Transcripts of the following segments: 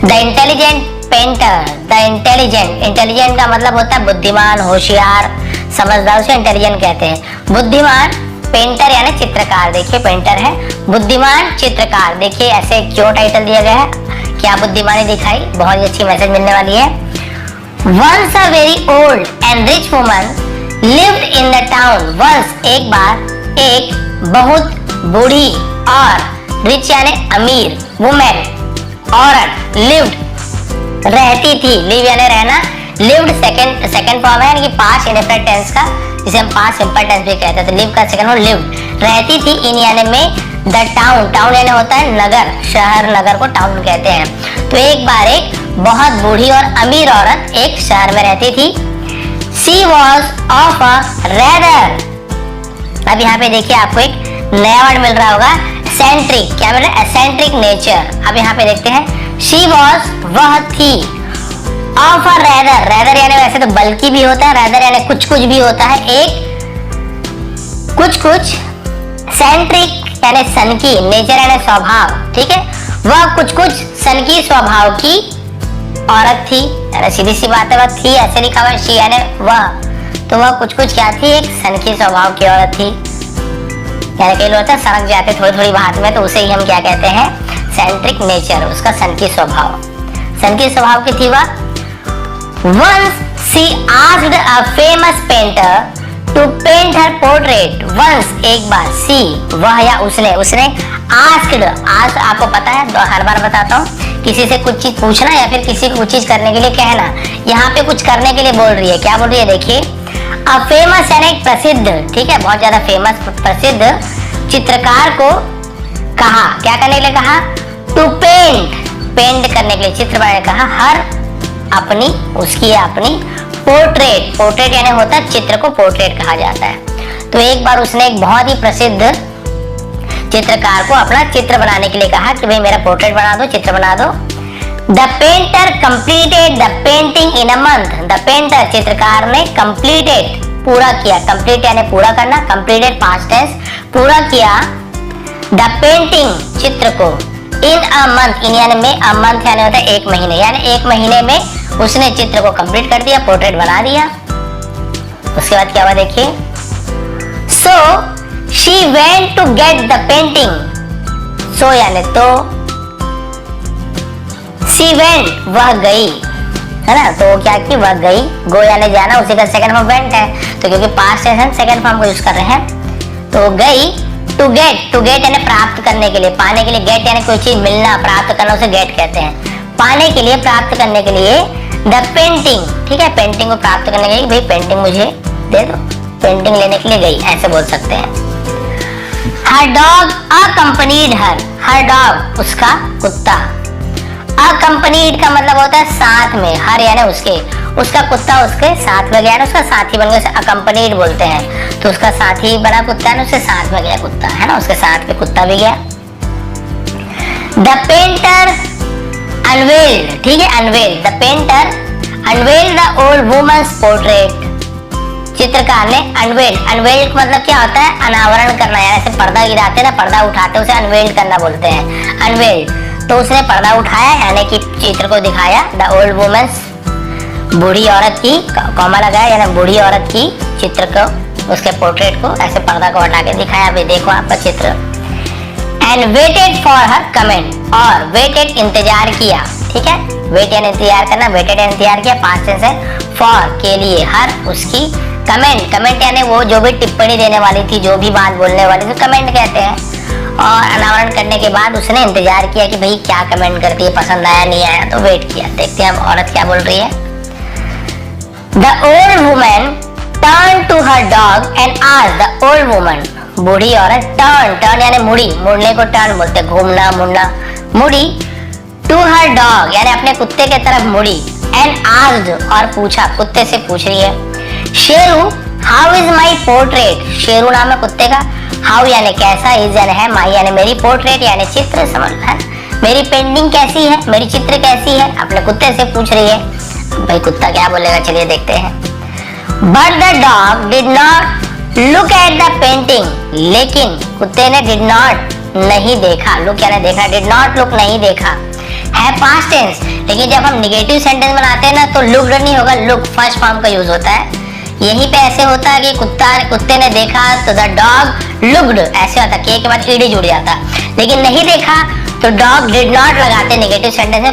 The intelligent painter, the intelligent का मतलब होता है बुद्धिमान, होशियार, समझदार, उसे इंटेलिजेंट कहते हैं। बुद्धिमान पेंटर यानी चित्रकार, देखिए पेंटर है, बुद्धिमान चित्रकार, देखिए ऐसे क्यों टाइटल दिया गया है, क्या बुद्धिमानी दिखाई, बहुत ही अच्छी मैसेज मिलने वाली है। Once a very old and rich woman lived in the town. Once एक बार एक बहुत बूढ़ी और रिच यानी अमीर वुमेन औरत lived रहती थी, live यानी रहना, lived सेकंड फॉर्म है यानी कि पास्ट इंडेफिनिट टेंस का, जिसे हम पास्ट सिंपल टेंस भी कहते हैं, तो लिव का सेकंड फॉर्म lived, रहती थी इन यानी में द टाउन, टाउन यानी होता है नगर, शहर, नगर को टाउन कहते हैं। तो एक बार एक बहुत बूढ़ी और अमीर औरत एक शहर में रहती थी। She was of a rather, अब यहाँ पे देखिए आपको एक नया वर्ड मिल रहा होगा, एसेंट्रिक, क्या मिल रहा है, एसेंट्रिक नेचर। अब यहाँ पे देखते हैं, She was, वह थी, of a rather, rather यानी वैसे तो बल्कि भी होता है, rather यानी कुछ कुछ भी होता है, एक कुछ कुछ, सेंट्रिक यानी सनकी, नेचर यानी स्वभाव, ठीक है, वह कुछ कुछ सनकी स्वभाव की औरत थी, सीधी सी बात है, वह थी, ऐसे लिखा हुआ शी यानी वह, तो वह कुछ कुछ क्या थी, एक सनकी स्वभाव की औरत थी। यानी कई लोग होता है सड़क जाते थोड़ी थोड़ी बात में, तो उसे ही हम क्या कहते हैं, सेंट्रिक नेचर, उसका सनकी स्वभाव, सनकी स्वभाव की थी वह। Once she asked a famous painter to paint her portrait. Once एक बार she, वह या उसने asked, आपको पता है, हर बार बताता हूँ, किसी से कुछ चीज पूछना या फिर किसी को कुछ चीज करने के लिए कहना, यहाँ पे कुछ करने के लिए बोल रही है, क्या बोल रही है, देखिए, अ फेमस यानी प्रसिद्ध, ठीक है, बहुत ज्यादा फेमस प्रसिद्ध चित्रकार को कहा, क्या करने के लिए कहा, टू पेंट करने के लिए, चित्र बनाने कहा, हर अपनी, उसकी अपनी पोर्ट्रेट यानी होता है चित्र को पोर्ट्रेट कहा जाता है। तो एक बार उसने एक बहुत ही प्रसिद्ध चित्रकार को अपना चित्र बनाने के लिए कहा कि भाई मेरा पोर्ट्रेट बना दो, चित्र बना दो। The painter completed the painting in a month, the painter चित्रकार ने कंप्लीटेड पूरा किया, कंप्लीट यानी पूरा करना, कंप्लीटेड पास्ट टेंस, पूरा किया, द पेंटिंग चित्र को, इन अ मंथ, इन यानी में, अ मंथ यानी होता है एक महीने, यानी एक महीने में उसने चित्र को कंप्लीट कर दिया, पोर्ट्रेट बना दिया। उसके बाद क्या हुआ देखिए, so she went to get the painting, so यानी तो, शी वेंट वह गई, है ना, तो क्या की वह गई, गो यानी जाना, उसी का सेकंड फॉर्म वेंट है, तो क्योंकि पास्ट टेंस है सेकंड फॉर्म को यूज कर रहे हैं, तो गई, टू गेट यानी प्राप्त करने के लिए, पाने के लिए, गेट यानी कोई चीज मिलना, प्राप्त करना, उसे गेट कहते हैं, पाने के लिए, प्राप्त करने के लिए, द पेंटिंग, ठीक है, पेंटिंग को प्राप्त करने के लिए, भाई पेंटिंग मुझे दे दो, पेंटिंग लेने के लिए गई, ऐसे बोल सकते हैं। हर डॉग अकम्पनीड हर डॉग उसका कुत्ता, अकम्पनीड का मतलब होता है साथ में, हर यानी उसके, उसका कुत्ता उसके साथ में गया ना, उसका साथी बन गया, अकम्पनीड बोलते हैं, तो उसका साथी बना कुत्ता है ना, उसके साथ में गया कुत्ता, है ना, उसके साथ में कुत्ता भी गया। द पेंटर अनवेल्ड, ठीक है, unveiled, the painter unveiled the old woman's portrait, चित्रकार ने अनवेल्ड मतलब क्या होता है, अनावरण करना, यानी ऐसे पर्दा गिराते ना, पर्दा उठाते, उसे अनवेल्ड करना बोलते हैं, अनवेल्ड, तो उसने पर्दा उठाया यानी कि चित्र को दिखाया, द ओल्ड वुमन्स, बूढ़ी औरत की, कॉमा लगाया यानी बूढ़ी औरत की चित्र को, उसके पोर्ट्रेट को ऐसे पर्दा को हटा के दिखाया, अभी देखो आपका चित्र, and waited for her comment, और वेटेड इंतजार किया, ठीक है, वेट यानी इंतजार करना, वेटेड इंतजार किया, पास्ट टेंस है, फॉर के लिए, हर उसकी, कमेंट यानी वो जो भी टिप्पणी देने वाली थी, जो भी बात बोलने वाली थी, कमेंट कहते हैं, और अनावरण करने के बाद उसने इंतजार किया कि भाई क्या कमेंट करती है, पसंद आया नहीं आया, तो वेट किया, देखते हैं अब औरत क्या बोल रही है। The old woman turn to her dog and asked, the old woman, बूढ़ी औरत, टर्न यानी मुड़ी, मुड़ने को टर्न बोलते, घूमना मुड़ना, मुड़ी, टू हर डॉग यानी अपने कुत्ते के तरफ मुड़ी, एंड आस्क्ड और पूछा, कुत्ते से पूछ रही है, Sheru how is my portrait, Sheru नाम है कुत्ते का, हाउ यानी कैसा, इज यानी है, माई यानी मेरी, पोर्ट्रेट यानी चित्र, समझ है, मेरी पेंटिंग कैसी है, मेरी चित्र कैसी है, अपने कुत्ते से पूछ रही है, भाई कुत्ता क्या बोलेगा, चलिए देखते हैं। But the dog did not look at the painting, लेकिन कुत्ते ने डिड नॉट नहीं देखा, लुक यानी देखा, डिड नॉट लुक नहीं देखा, है पास्ट टेंस, लेकिन जब हम नेगेटिव सेंटेंस बनाते हैं ना तो लुक्ड नहीं होगा, लुक फर्स्ट फॉर्म का यूज होता है। यहीं पे ऐसे होता है कि कुत्ते ने देखा तो द डॉग लुक्ड, ऐसे होता के बाद ईडी जुड़ जाता, लेकिन नहीं देखा तो डॉग डिड नॉट लगाते नेगेटिव सेंटेंस में,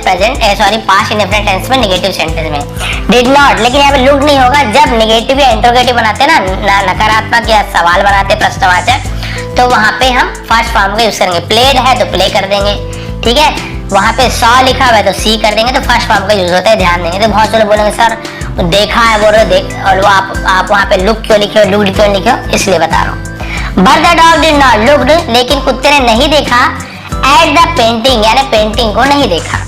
पास्ट इंडेफिनिट टेंस में, नेगेटिव सेंटेंस में डिड नॉट। लेकिन यहाँ पे लुक्ड नहीं होगा। जब नेगेटिव या इंटरोगेटिव बनाते ना, नकारात्मक या सवाल बनाते प्रश्नवाचक, तो वहां पे हम फर्स्ट फॉर्म का यूज करेंगे। प्लेड है तो प्ले कर देंगे, ठीक है। वहां पे सॉ लिखा हुआ है तो सी कर देंगे, तो फर्स्ट फॉर्म का यूज होता है, ध्यान देंगे। तो बहुत सारे बोलेंगे सर देखा है बोल रहे देख, और वो आप वहां पे लुक क्यों लिखे हो, लुक्ड क्यों लिखे हो, इसलिए बता रहा हूँ। But the dog did not looked, लेकिन कुत्ते ने नहीं देखा एट द पेंटिंग, यानी पेंटिंग को नहीं देखा।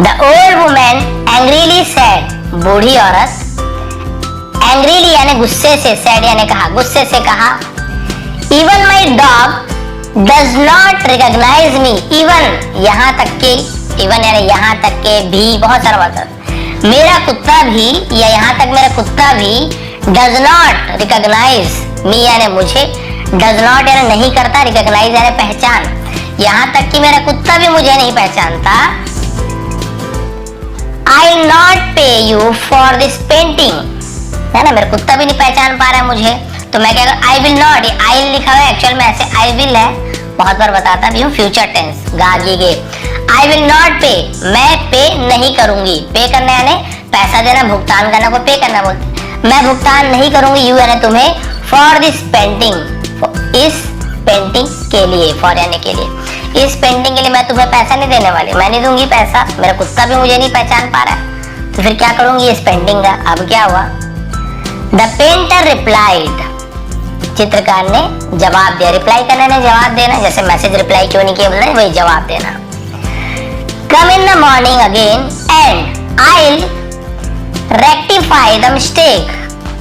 The old women angrily said, बूढ़ी औरत एंग्रीली यानी गुस्से से, सेड यानी कहा, गुस्से से कहा, even my dog does not recognise me, even यहाँ तक के, इवन यानी यहाँ तक के, भी बहुत सारा मतलब, मेरा कुत्ता भी या यहाँ तक मेरा कुत्ता भी डज नॉट रिकॉग्नाइज मी यानी मुझे, डज नॉट यानी नहीं करता, रिकॉग्नाइज यानी पहचान, यहाँ तक कि मेरा कुत्ता भी मुझे नहीं पहचानता। आई नॉट पे यू फॉर दिस पेंटिंग, है ना, मेरा कुत्ता भी नहीं पहचान पा रहा है मुझे, तो मैं क्या करूँ, आई विल नॉट, आई लिखा हुआ है, एक्चुअल में ऐसे आई विल है, बहुत बार बताता भी हूँ, फ्यूचर टेंस गागीगे। आई विल नॉट पे, मैं पे नहीं करूंगी, पे करना यानी पैसा देना, भुगतान करना को पे करना बोलते, मैं भुगतान नहीं करूंगी, यू यानी तुम्हें, फॉर दिस पेंटिंग, इस पेंटिंग के लिए, फॉर यानी के लिए, इस पेंटिंग के लिए मैं तुम्हें पैसा नहीं देने वाली, मैं नहीं दूंगी पैसा, मेरा कुत्ता भी मुझे नहीं पहचान पा रहा है, तो फिर क्या करूंगी इस पेंटिंग का। अब क्या हुआ, द पेंटर रिप्लाइड, चित्रकार ने जवाब दिया, रिप्लाई करने ने जवाब देना, जैसे मैसेज रिप्लाई क्यों नहीं किया बोलते वही जवाब देना। Come in the morning again and I rectify the mistake,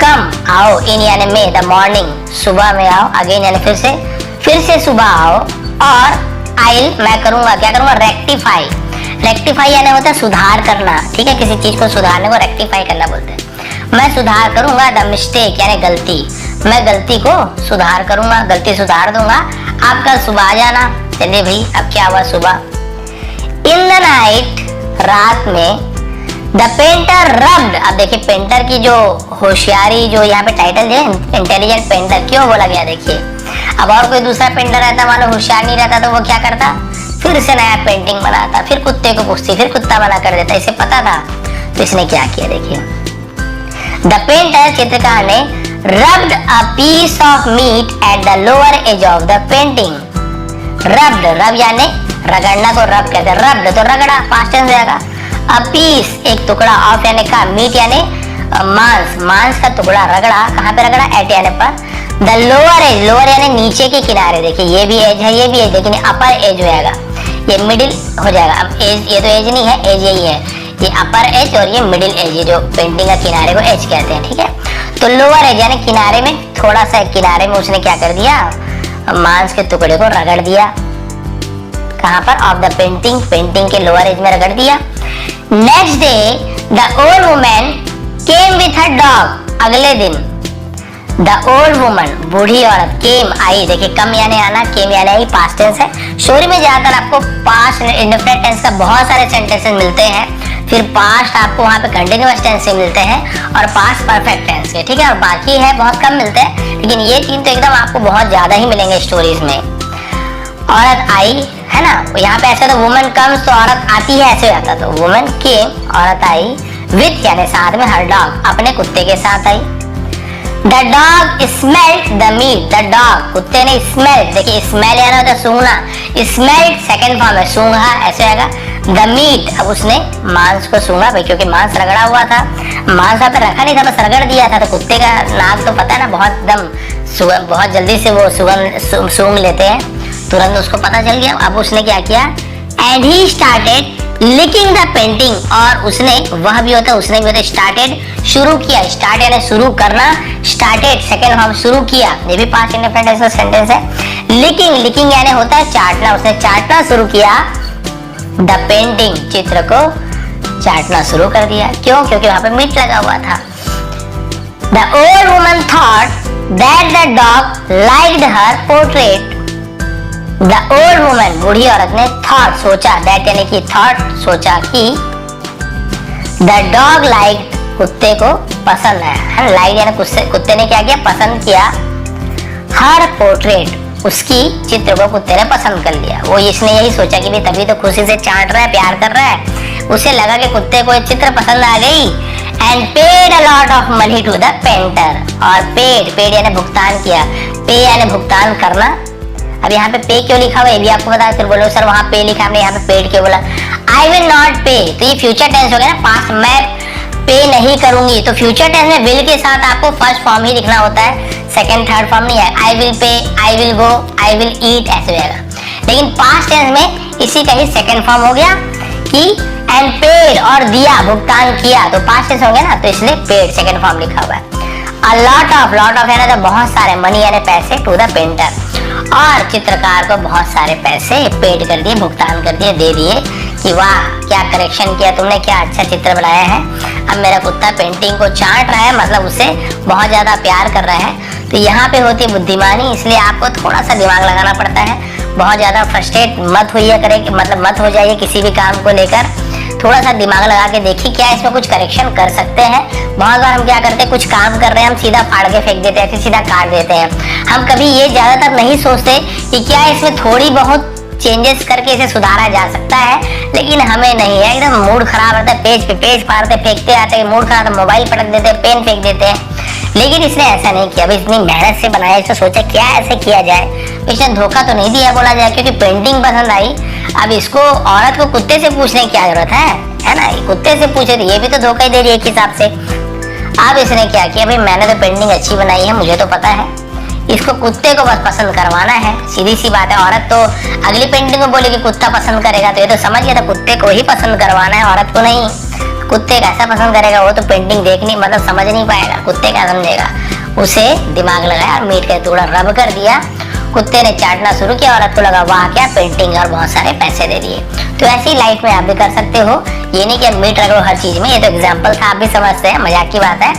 come आओ, इन यानी में, द मॉर्निंग सुबह में आओ, अगेन यानी फिर से सुबह आओ, और आई मैं करूंगा, क्या करूंगा, रेक्टिफाई, रेक्टिफाई यानी होता है सुधार करना, ठीक है, किसी चीज को सुधारने को रेक्टिफाई करना बोलते हैं। मैं सुधार करूंगा, द मिस्टेक यानी गलती, मैं गलती को सुधार करूंगा, गलती सुधार दूंगा, आप कल सुबह आ जाना। चलिए भाई, अब क्या हुआ सुबह, इन द नाइट, रात में, द पेंटर रब्ड, अब देखिए पेंटर की जो होशियारी, जो यहाँ पे टाइटल है इंटेलिजेंट पेंटर, क्यों बोला गया देखिए। अब और कोई दूसरा पेंटर रहता, मान लो होशियार नहीं रहता, तो वो क्या करता, फिर से नया पेंटिंग बनाता, फिर कुत्ते को पूछती, फिर कुत्ता बना कर देता, इसे पता था, तो इसने क्या किया देखिए, द पेंटर, चित्रकार ने, rubbed a piece of meat at the lower edge of the painting, rubbed, rub यानी रगड़ना को rub कहते हैं, rubbed तो रगड़ा, past tense रहेगा, a piece एक टुकड़ा, of यानी का, meat यानी मांस, मांस का टुकड़ा, रगड़ा, कहाँ पे रगड़ा, at यानी पर, the lower edge, lower यानी नीचे के किनारे, देखिए ये भी edge है, ये भी edge, लेकिन upper edge होगा, ये middle हो जाएगा। अब edge, ये तो edge नहीं है, edge यही है, ये अपर एज और ये मिडिल एज, ये जो पेंटिंग का किनारे को एज कहते हैं, ठीक है। तो लोअर एज यानी किनारे में, थोड़ा सा किनारे में उसने क्या कर दिया, मांस के टुकड़े को रगड़ दिया, कहाँ पर, ऑफ द पेंटिंग, पेंटिंग के लोअर एज में रगड़ दिया। Next day the old woman came with her dog, अगले दिन द ओल्ड वुमन, बूढ़ी औरत, केम आई, देखिए कम यानी आना, केम यानी आई, पास्ट टेंस है। स्टोरी में जाकर आपको पास्ट इंडेफिनिट टेंस का बहुत सारे सेंटेंसेस मिलते हैं, फिर पास्ट आपको वहाँ पे कंटिन्यूअस टेंस से मिलते हैं, और पास्ट परफेक्ट टेंस के, ठीक है, और बाकी है बहुत कम मिलते हैं, लेकिन ये तीन तो एकदम आपको बहुत ज्यादा ही मिलेंगे स्टोरीज में। औरत आई, है ना, यहाँ पे ऐसा तो वुमन कम्स, तो औरत आती है, ऐसे जाता, तो वुमन केम, औरत आई, विथ यानी साथ में, हर डॉग अपने कुत्ते के साथ आई। The dog smelled the meat, the dog कुत्ते ने स्मेल, देखिए स्मेल यानी होता है सूंघना, स्मेल्ड सेकंड फॉर्म है, सूंघा, ऐसे आएगा। द मीट, अब उसने मांस को सूंघा भाई, क्योंकि मांस रगड़ा हुआ था, मांस यहाँ पे रखा नहीं था, बस रगड़ दिया था, तो कुत्ते का नाक तो पता है ना, बहुत दम बहुत जल्दी से वो सुगंध सूंघ लेते हैं, तुरंत उसको पता चल गया। अब उसने क्या किया, and he started licking the painting, और उसने, वह भी होता है, उसने भी होता है, स्टार्टेड शुरू किया, स्टार्ट यानी शुरू करना, स्टार्टेड सेकंड फॉर्म शुरू किया, ये भी पास्ट इंडेफिनिट सेंटेंस है। लिकिंग, लिकिंग यानी होता है चाटना, उसने चाटना शुरू किया, द पेंटिंग, चित्र को चाटना शुरू कर दिया, क्यों, क्योंकि वहां पे मीट लगा हुआ था। The old woman thought that the dog liked her portrait, the old woman, बूढ़ी औरत ने थॉट, सोचा, दैट यानी कि थॉट, सोचा कि द डॉग लाइक, कुत्ते को पसंद है, लाइक यानी कुत्ते ने क्या किया, पसंद किया, हर पोर्ट्रेट, उसकी चित्र को कुत्ते ने पसंद कर लिया। वो इसने यही सोचा कि भी तभी तो खुशी से चाट रहा है, प्यार कर रहा है, उसे लगा कि कुत्ते को ये चित्र पसंद आ गई। And paid a lot of money to the painter, और पेड यानी भुगतान किया, पे यानी भुगतान करना। अब यहाँ पे पे क्यों लिखा हुआ है ये भी आपको बता, फिर बोलो सर वहाँ पे लिखा हमने, यहाँ पे पेड क्यों बोला। आई विल नॉट पे, तो ये फ्यूचर टेंस हो गया ना, पास्ट, मैं पे नहीं करूंगी, तो फ्यूचर टेंस में विल के साथ आपको फर्स्ट फॉर्म ही लिखना होता है, सेकंड थर्ड फॉर्म नहीं है। I will pay, I will go, I will eat, ऐसे रहेगा। लेकिन पास्ट टेंस में इसी का ही सेकंड फॉर्म हो गया कि एंड पेड, और दिया, भुगतान किया, तो पास्ट टेंस हो गया ना, तो इसलिए पेड सेकंड फॉर्म लिखा हुआ है। अ लॉट ऑफ है ना, तो बहुत सारे, मनी यानी पैसे, टू द पेंटर, और चित्रकार को बहुत सारे पैसे पेड कर दिए, भुगतान कर दिए, दे दिए कि वाह क्या करेक्शन किया तुमने, क्या अच्छा चित्र बनाया है। अब मेरा कुत्ता पेंटिंग को चाट रहा है, मतलब उसे बहुत ज्यादा प्यार कर रहा है। तो यहाँ पे होती है बुद्धिमानी, इसलिए आपको थोड़ा सा दिमाग लगाना पड़ता है। बहुत ज्यादा फ्रस्ट्रेट मत होइए करे, मतलब मत हो जाइए किसी भी काम को लेकर, थोड़ा सा दिमाग लगा के देखिए क्या इसमें कुछ करेक्शन कर सकते हैं। बहुत बार हम क्या करते हैं, कुछ काम कर रहे हैं, हम सीधा फाड़ के फेंक देते हैं, सीधा काट देते हैं। हम कभी ये ज्यादातर नहीं सोचते कि क्या इसमें थोड़ी बहुत चेंजेस करके इसे सुधारा जा सकता है, लेकिन हमें नहीं है, एकदम मूड खराब रहता है, पेज पे पेज फाड़ते, फेंकते आते हैं, मूड खराब, मोबाइल पटक देते हैं, पेन फेंक देते हैं। लेकिन इसने ऐसा नहीं किया, इतनी मेहनत से बनाया, इसने सोचा क्या ऐसे किया जाए, इसने धोखा तो नहीं दिया बोला जाए, क्योंकि पेंटिंग पसंद आई। अब इसको, औरत को कुत्ते से पूछने की क्या जरूरत है ना, कुत्ते से पूछे तो ये भी तो धोखा ही दे रही है एक हिसाब से। अब इसने क्या किया, भाई मैंने तो पेंटिंग अच्छी बनाई है, मुझे तो पता है, इसको कुत्ते को बस पसंद करवाना है, सीधी सी बात है। औरत तो अगली पेंटिंग में बोलेगी कुत्ता पसंद करेगा, तो ये तो समझ गया था कुत्ते को ही पसंद करवाना है, औरत को नहीं। कुत्ते कैसा पसंद करेगा, वो तो पेंटिंग देखनी, मतलब समझ नहीं पाएगा, कुत्ते क्या समझेगा। उसे दिमाग लगाया और मीट का टुकड़ा रब कर दिया, कुत्ते ने चाटना शुरू किया, औरत को लगा वाह क्या पेंटिंग, और बहुत सारे पैसे दे दिए। तो ऐसी लाइफ में आप भी कर सकते हो, ये नहीं कि मीट रख लो हर चीज में, ये तो एग्जाम्पल था, आप भी समझते हैं, मजाक की बात है।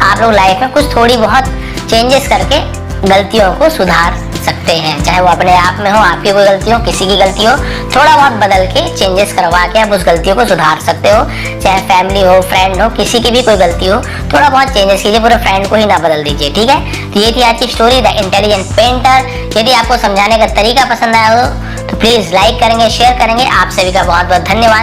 आप लोग लाइफ में कुछ थोड़ी बहुत चेंजेस करके गलतियों को सुधार सकते हैं, चाहे वो अपने आप में हो, आपकी कोई गलती हो, किसी की गलती हो, थोड़ा बहुत बदल के चेंजेस करवा के आप उस गलतियों को सुधार सकते हो। चाहे फैमिली हो, फ्रेंड हो, किसी की भी कोई गलती हो, थोड़ा बहुत चेंजेस कीजिए, पूरे फ्रेंड को ही ना बदल दीजिए, ठीक है। तो ये थी आज की स्टोरी, द इंटेलिजेंट पेंटर। यदि आपको समझाने का तरीका पसंद आया हो तो प्लीज लाइक करेंगे, शेयर करेंगे। आप सभी का बहुत बहुत धन्यवाद।